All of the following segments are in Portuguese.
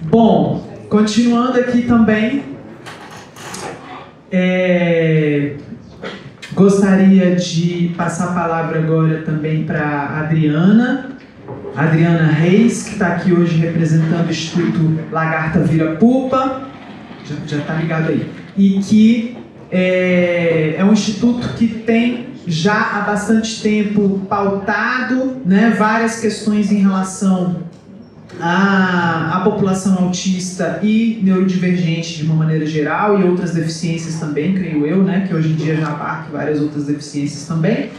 Bom, continuando aqui também, gostaria de passar a palavra agora também para a Adriana Reis, que está aqui hoje representando o Instituto Lagarta Vira Pupa, já está ligado aí, e que é um instituto que tem já há bastante tempo pautado, né, várias questões em relação à população autista e neurodivergente de uma maneira geral, e outras deficiências também, creio eu, né, que hoje em dia já abarca várias outras deficiências também.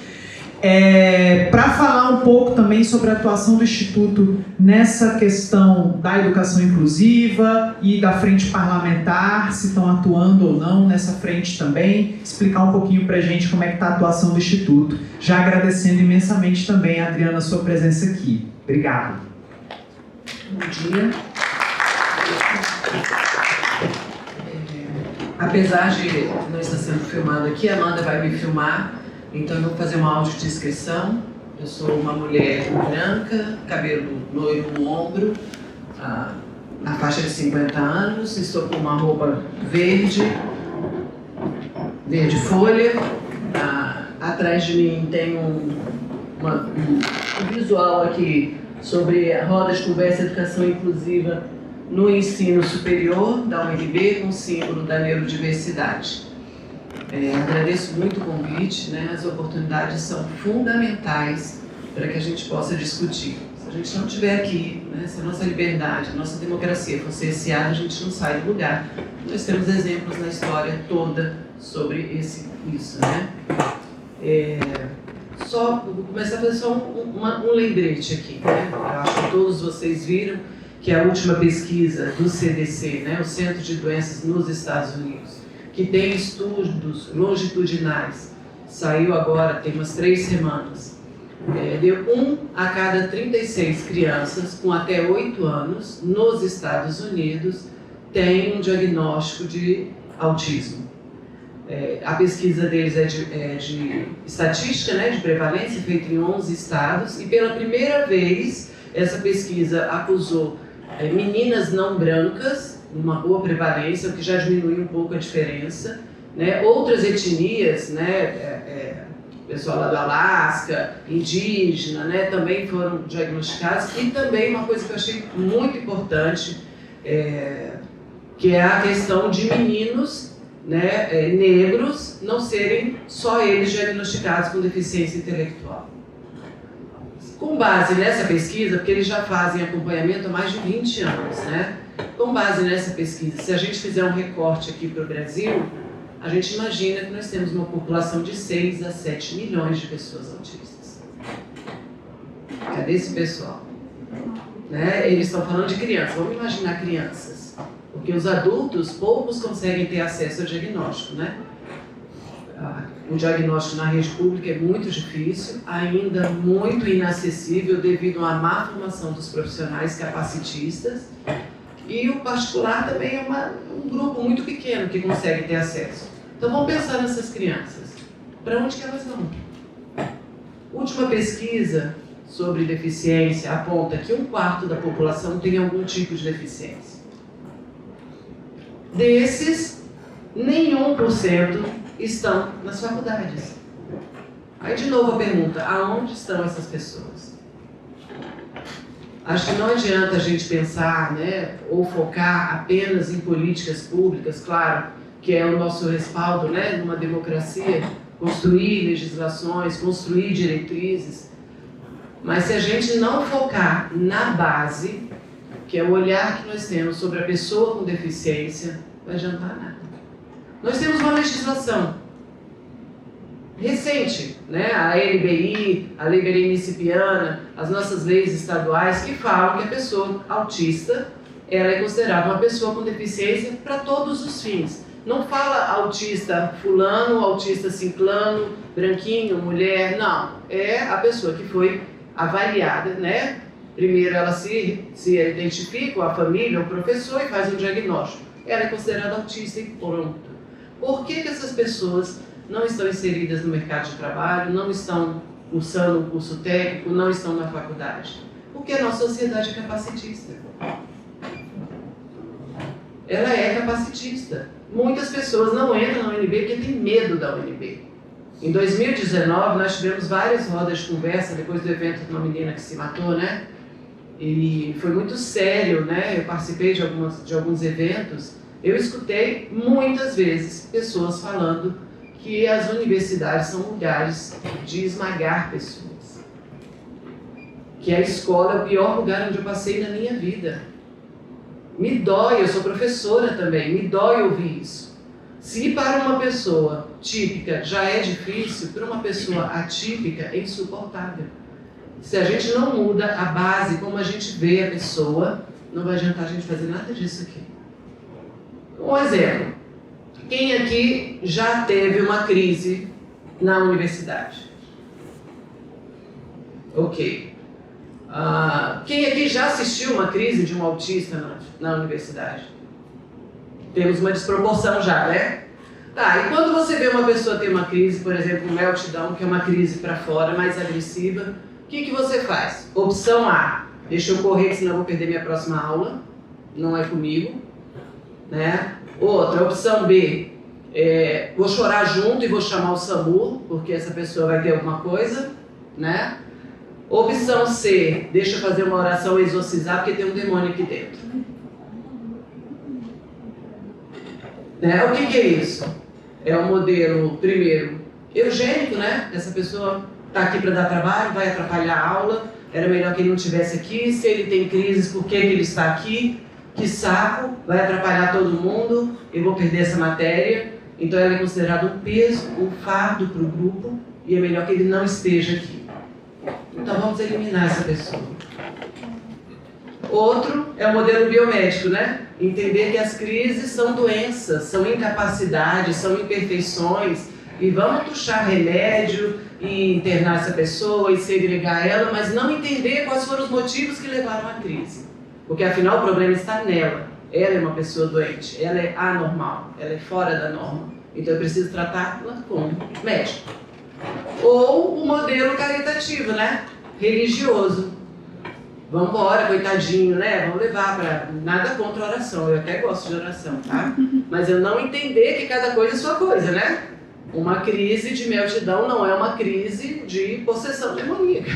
Para falar um pouco também sobre a atuação do Instituto nessa questão da educação inclusiva e da frente parlamentar, se estão atuando ou não nessa frente também, explicar um pouquinho para a gente como é que está a atuação do Instituto, já agradecendo imensamente também, Adriana, a sua presença aqui. Obrigado. Bom dia. Apesar de não estar sendo filmado aqui, a Amanda vai me filmar. Então eu vou fazer uma audiodescrição. Eu sou uma mulher branca, cabelo loiro no ombro, na faixa de 50 anos, estou com uma roupa verde folha. Atrás de mim tem um visual aqui sobre a roda de conversa educação inclusiva no ensino superior da UNB, com o símbolo da neurodiversidade. Agradeço muito o convite, né? As oportunidades são fundamentais para que a gente possa discutir. Se a gente não estiver aqui, né, se a nossa liberdade, a nossa democracia for cerceada, a gente não sai do lugar. Nós temos exemplos na história toda sobre isso, né? Vou começar a fazer só um lembrete aqui, né? Eu acho que todos vocês viram que a última pesquisa do CDC, né, o Centro de Doenças nos Estados Unidos, que tem estudos longitudinais, saiu agora, tem umas 3 semanas, deu 1 a cada 36 crianças com até 8 anos nos Estados Unidos tem um diagnóstico de autismo. A pesquisa deles é de estatística, né, de prevalência, feita em 11 estados, e pela primeira vez essa pesquisa acusou meninas não brancas, uma boa prevalência, o que já diminui um pouco a diferença, né? Outras etnias, né, pessoal lá do Alasca, indígena, né, também foram diagnosticados, e também uma coisa que eu achei muito importante, que é a questão de meninos, né, negros não serem só eles diagnosticados com deficiência intelectual. Com base nessa pesquisa, porque eles já fazem acompanhamento há mais de 20 anos, né? Com base nessa pesquisa, se a gente fizer um recorte aqui para o Brasil, a gente imagina que nós temos uma população de 6 a 7 milhões de pessoas autistas. Cadê esse pessoal? Né? Eles estão falando de crianças, vamos imaginar crianças, porque os adultos, poucos conseguem ter acesso ao diagnóstico, né? O diagnóstico na rede pública é muito difícil, ainda muito inacessível devido à má formação dos profissionais capacitistas, e o particular também é um grupo muito pequeno que consegue ter acesso. Então vamos pensar nessas crianças. Para onde que elas vão? Última pesquisa sobre deficiência aponta que 1/4 da população tem algum tipo de deficiência. Desses, nenhum por cento estão nas faculdades. Aí de novo a pergunta, aonde estão essas pessoas? Acho que não adianta a gente pensar, né, ou focar apenas em políticas públicas, claro, que é o nosso respaldo, né, numa democracia, construir legislações, construir diretrizes, mas se a gente não focar na base, que é o olhar que nós temos sobre a pessoa com deficiência, não vai adiantar nada. Nós temos uma legislação recente, né? A LBI, a Lei Berenice-Piana, as nossas leis estaduais que falam que a pessoa autista ela é considerada uma pessoa com deficiência para todos os fins. Não fala autista fulano, autista ciclano, branquinho, mulher, não. É a pessoa que foi avaliada, né? Primeiro ela se identifica com a família, o professor e faz um diagnóstico. Ela é considerada autista e pronto. Por que essas pessoas não estão inseridas no mercado de trabalho, não estão cursando um curso técnico, não estão na faculdade? Porque a nossa sociedade é capacitista. ela é capacitista. Muitas pessoas não entram na UNB porque têm medo da UNB. Em 2019, nós tivemos várias rodas de conversa depois do evento de uma menina que se matou, né? E foi muito sério, né? Eu participei de alguns eventos. Eu escutei muitas vezes pessoas falando que as universidades são lugares de esmagar pessoas. Que a escola é o pior lugar onde eu passei na minha vida. Me dói, eu sou professora também, me dói ouvir isso. Se para uma pessoa típica já é difícil, para uma pessoa atípica é insuportável. Se a gente não muda a base, como a gente vê a pessoa, não vai adiantar a gente fazer nada disso aqui. Um exemplo. Quem aqui já teve uma crise na universidade? Ok. Quem aqui já assistiu uma crise de um autista na universidade? Temos uma desproporção já, né? Tá, e quando você vê uma pessoa ter uma crise, por exemplo, um meltdown, que é uma crise para fora, mais agressiva, o que você faz? Opção A, deixa eu correr, senão eu vou perder minha próxima aula, não é comigo, né? Outra, opção B, vou chorar junto e vou chamar o SAMU, porque essa pessoa vai ter alguma coisa, né? Opção C, deixa eu fazer uma oração e exorcizar, porque tem um demônio aqui dentro. Né? O que é isso? É um modelo, primeiro, eugênico, né? Essa pessoa está aqui para dar trabalho, vai atrapalhar a aula, era melhor que ele não estivesse aqui, se ele tem crises, por que ele está aqui? Que saco, vai atrapalhar todo mundo, eu vou perder essa matéria. Então ela é considerada um peso, um fardo para o grupo, e é melhor que ele não esteja aqui. Então vamos eliminar essa pessoa. Outro é o modelo biomédico, né? Entender que as crises são doenças, são incapacidades, são imperfeições, e vamos puxar remédio e internar essa pessoa e segregar ela, mas não entender quais foram os motivos que levaram à crise. Porque afinal o problema está nela. Ela é uma pessoa doente, ela é anormal, ela é fora da norma. Então eu preciso tratá-la como médico. Ou o modelo caritativo, né? Religioso. Vamos embora, coitadinho, né? Vamos levar para... Nada contra a oração, eu até gosto de oração, tá? Mas eu não entender que cada coisa é sua coisa, né? Uma crise de meltdown não é uma crise de possessão demoníaca.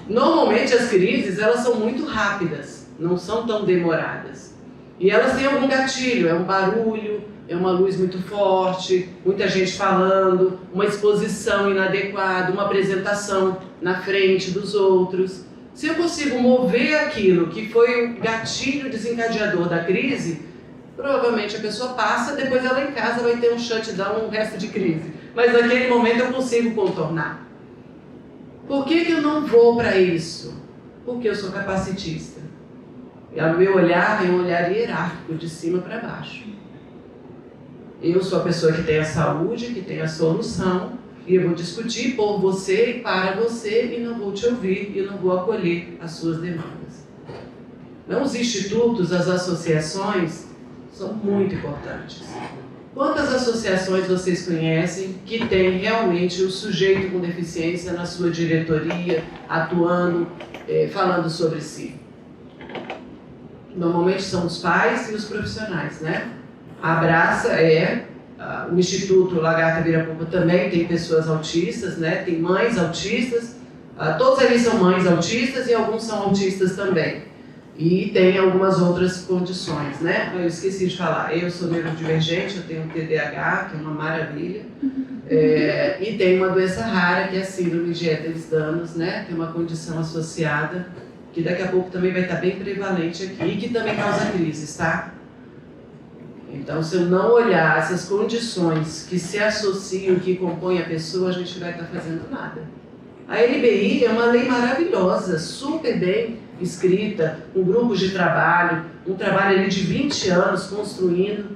Normalmente as crises, elas são muito rápidas, não são tão demoradas. E elas têm algum gatilho, é um barulho, é uma luz muito forte, muita gente falando, uma exposição inadequada, uma apresentação na frente dos outros. Se eu consigo mover aquilo que foi o gatilho desencadeador da crise, provavelmente a pessoa passa, depois ela em casa vai ter um shutdown, um resto de crise. Mas naquele momento eu consigo contornar. Por que eu não vou para isso? Porque eu sou capacitista. E o meu olhar é um olhar hierárquico, de cima para baixo. Eu sou a pessoa que tem a saúde, que tem a solução, e eu vou discutir por você e para você, e não vou te ouvir, e não vou acolher as suas demandas. Então, os institutos, as associações, são muito importantes. Quantas associações vocês conhecem que tem realmente o sujeito com deficiência na sua diretoria, atuando, falando sobre si? Normalmente são os pais e os profissionais, né? A Abraça o Instituto Lagarta Virapupa também tem pessoas autistas, né? Tem mães autistas, todos eles são mães autistas e alguns são autistas também. E tem algumas outras condições, né? Eu esqueci de falar, eu sou neurodivergente, eu tenho um TDAH, que é uma maravilha, e tenho uma doença rara, que é a síndrome de Ehlers-Danlos, né? Que é uma condição associada, que daqui a pouco também vai estar bem prevalente aqui, e que também causa crises, tá? Então, se eu não olhar essas condições que se associam, que compõem a pessoa, a gente não vai estar fazendo nada. A LBI é uma lei maravilhosa, super bem escrita, com grupos de trabalho, um trabalho ali de 20 anos construindo,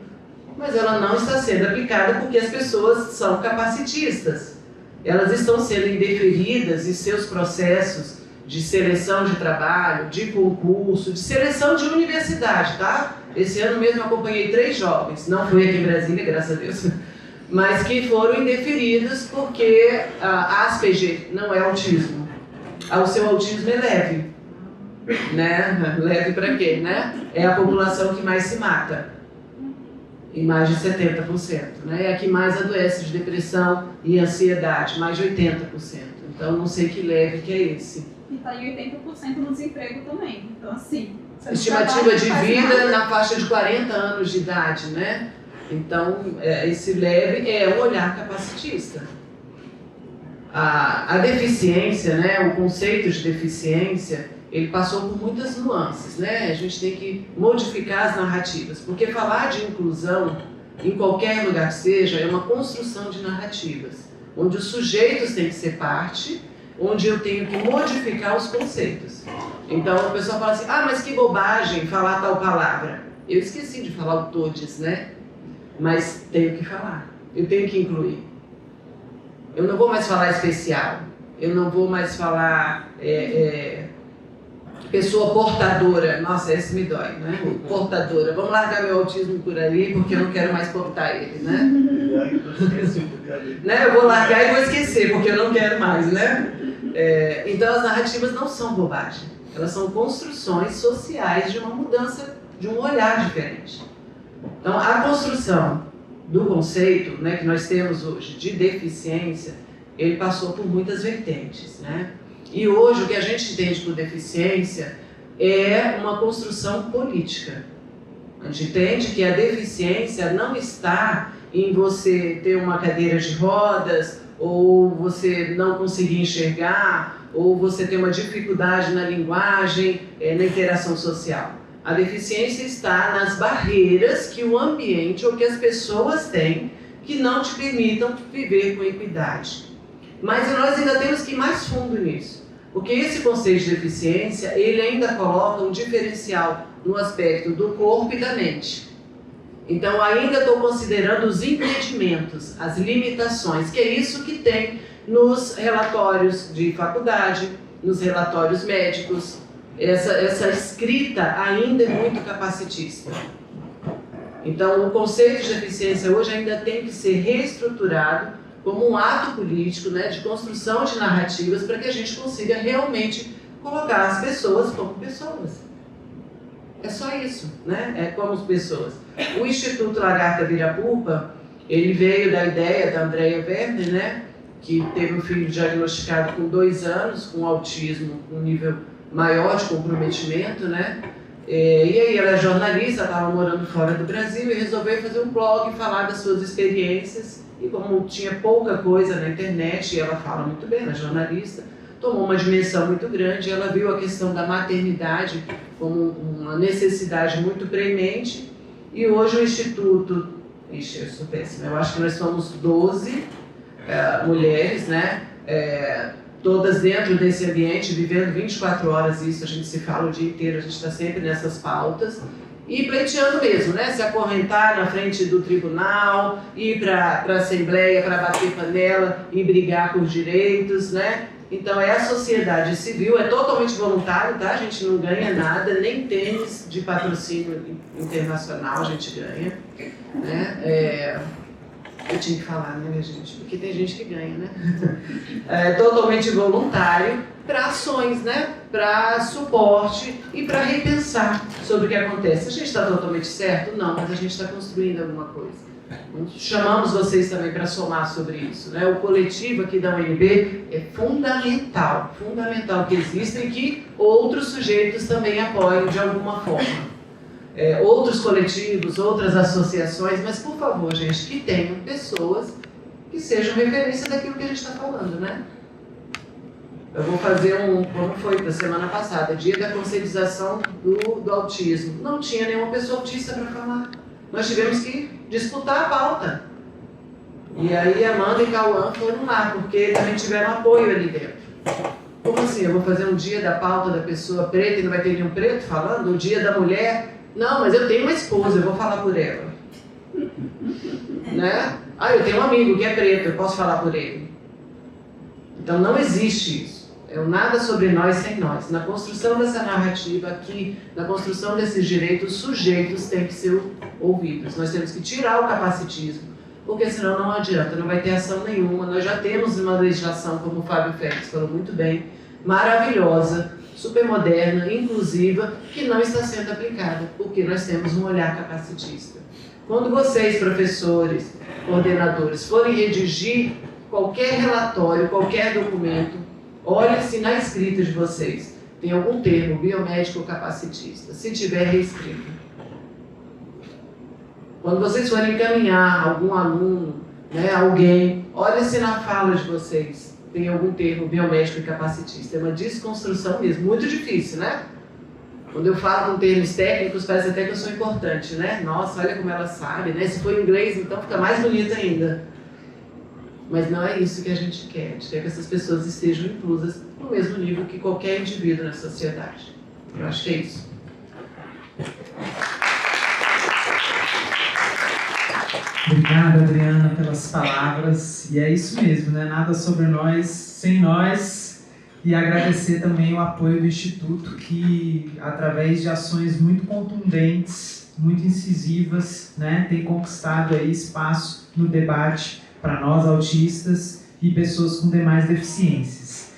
mas ela não está sendo aplicada porque as pessoas são capacitistas. Elas estão sendo indeferidas em seus processos de seleção de trabalho, de concurso, de seleção de universidade, tá? Esse ano mesmo eu acompanhei 3 jovens, não fui aqui em Brasília, graças a Deus, mas que foram indeferidos porque a Asperger não é autismo. O seu autismo é leve. né? Leve para quê, né? É a população que mais se mata, em mais de 70%, né? É a que mais adoece de depressão e ansiedade, mais de 80%. Então, não sei que leve que é esse. E está em 80% no desemprego também. Então, assim... Estimativa de vida na faixa de 40 anos de idade, né? Então, esse leve é um olhar capacitista. A deficiência, né? O conceito de deficiência, ele passou por muitas nuances, né? A gente tem que modificar as narrativas, porque falar de inclusão, em qualquer lugar que seja, é uma construção de narrativas, onde os sujeitos têm que ser parte, onde eu tenho que modificar os conceitos. Então, o pessoal fala assim, mas que bobagem falar tal palavra. Eu esqueci de falar o todes, né? Mas tenho que falar, eu tenho que incluir. Eu não vou mais falar especial, eu não vou mais falar pessoa portadora. Nossa, esse me dói, né? Portadora. Vamos largar meu autismo por ali, porque eu não quero mais portar ele, né? Eu vou largar e vou esquecer, porque eu não quero mais, né? Então, as narrativas não são bobagem. Elas são construções sociais de uma mudança, de um olhar diferente. Então, a construção do conceito, né, que nós temos hoje de deficiência, ele passou por muitas vertentes, né? E hoje o que a gente entende por deficiência é uma construção política. A gente entende que a deficiência não está em você ter uma cadeira de rodas, ou você não conseguir enxergar, ou você ter uma dificuldade na linguagem, na interação social. A deficiência está nas barreiras que o ambiente ou que as pessoas têm que não te permitam viver com equidade. Mas nós ainda temos que ir mais fundo nisso, porque esse conceito de deficiência, ele ainda coloca um diferencial no aspecto do corpo e da mente. Então, ainda estou considerando os impedimentos, as limitações, que é isso que tem nos relatórios de faculdade, nos relatórios médicos. Essa escrita ainda é muito capacitista. Então, o conceito de deficiência hoje ainda tem que ser reestruturado como um ato político, né, de construção de narrativas para que a gente consiga realmente colocar as pessoas como pessoas. É só isso, né? É como pessoas. O Instituto Lagarta Virapupa, ele veio da ideia da Andrea Werner, né, que teve um filho diagnosticado com 2 anos, com autismo, com um nível maior de comprometimento, né? E aí ela é jornalista, estava morando fora do Brasil e resolveu fazer um blog, falar das suas experiências. E como tinha pouca coisa na internet, e ela fala muito bem, ela é jornalista, tomou uma dimensão muito grande. Ela viu a questão da maternidade como uma necessidade muito premente. E hoje o Instituto... Ixi, eu sou péssima. Eu acho que nós somos 12 mulheres, né? Todas dentro desse ambiente, vivendo 24 horas isso, a gente se fala o dia inteiro, a gente está sempre nessas pautas. E pleiteando mesmo, né? Se acorrentar na frente do tribunal, ir para a Assembleia para bater panela e brigar por direitos, né? Então é a sociedade civil, é totalmente voluntário, tá? A gente não ganha nada, nem tênis de patrocínio internacional a gente ganha, né? Eu tinha que falar, né, minha gente? Porque tem gente que ganha, né? É totalmente voluntário para ações, né? Para suporte e para repensar sobre o que acontece. A gente está totalmente certo? Não, mas a gente está construindo alguma coisa. Chamamos vocês também para somar sobre isso, né? O coletivo aqui da UNB é fundamental que exista e que outros sujeitos também apoiem de alguma forma. Outros coletivos, outras associações, mas por favor, gente, que tenham pessoas que sejam referência daquilo que a gente está falando, né? Eu vou fazer como foi da semana passada, dia da conscientização do autismo. Não tinha nenhuma pessoa autista para falar. Nós tivemos que disputar a pauta. E aí Amanda e Cauã foram lá, porque também tiveram apoio ali dentro. Como assim? Eu vou fazer um dia da pauta da pessoa preta e não vai ter nenhum preto falando? O dia da mulher? Não, mas eu tenho uma esposa, eu vou falar por ela. Né? Eu tenho um amigo que é preto, eu posso falar por ele. Então não existe isso. É o nada sobre nós sem nós. Na construção dessa narrativa aqui, na construção desses direitos, os sujeitos têm que ser ouvidos. Nós temos que tirar o capacitismo, porque senão não adianta, não vai ter ação nenhuma. Nós já temos uma legislação, como o Fábio Félix falou muito bem, maravilhosa, super moderna, inclusiva, que não está sendo aplicada, porque nós temos um olhar capacitista. Quando vocês, professores, coordenadores, forem redigir qualquer relatório, qualquer documento, olhe se na escrita de vocês tem algum termo biomédico ou capacitista. Se tiver, reescrita. Quando vocês forem encaminhar algum aluno, né, alguém, olhe se na fala de vocês tem algum termo biomédico e capacitista. É uma desconstrução mesmo, muito difícil, né? Quando eu falo com termos técnicos, parece até que eu sou importante, né? Nossa, olha como ela sabe, né? Se for em inglês, então fica mais bonito ainda. Mas não é isso que a gente quer. A gente quer que essas pessoas estejam inclusas no mesmo nível que qualquer indivíduo na sociedade. Eu acho que é isso. Obrigado, Adriana, pelas palavras. E é isso mesmo, né? Nada sobre nós, sem nós. E agradecer também o apoio do Instituto, que, através de ações muito contundentes, muito incisivas, né, tem conquistado aí espaço no debate para nós autistas e pessoas com demais deficiências.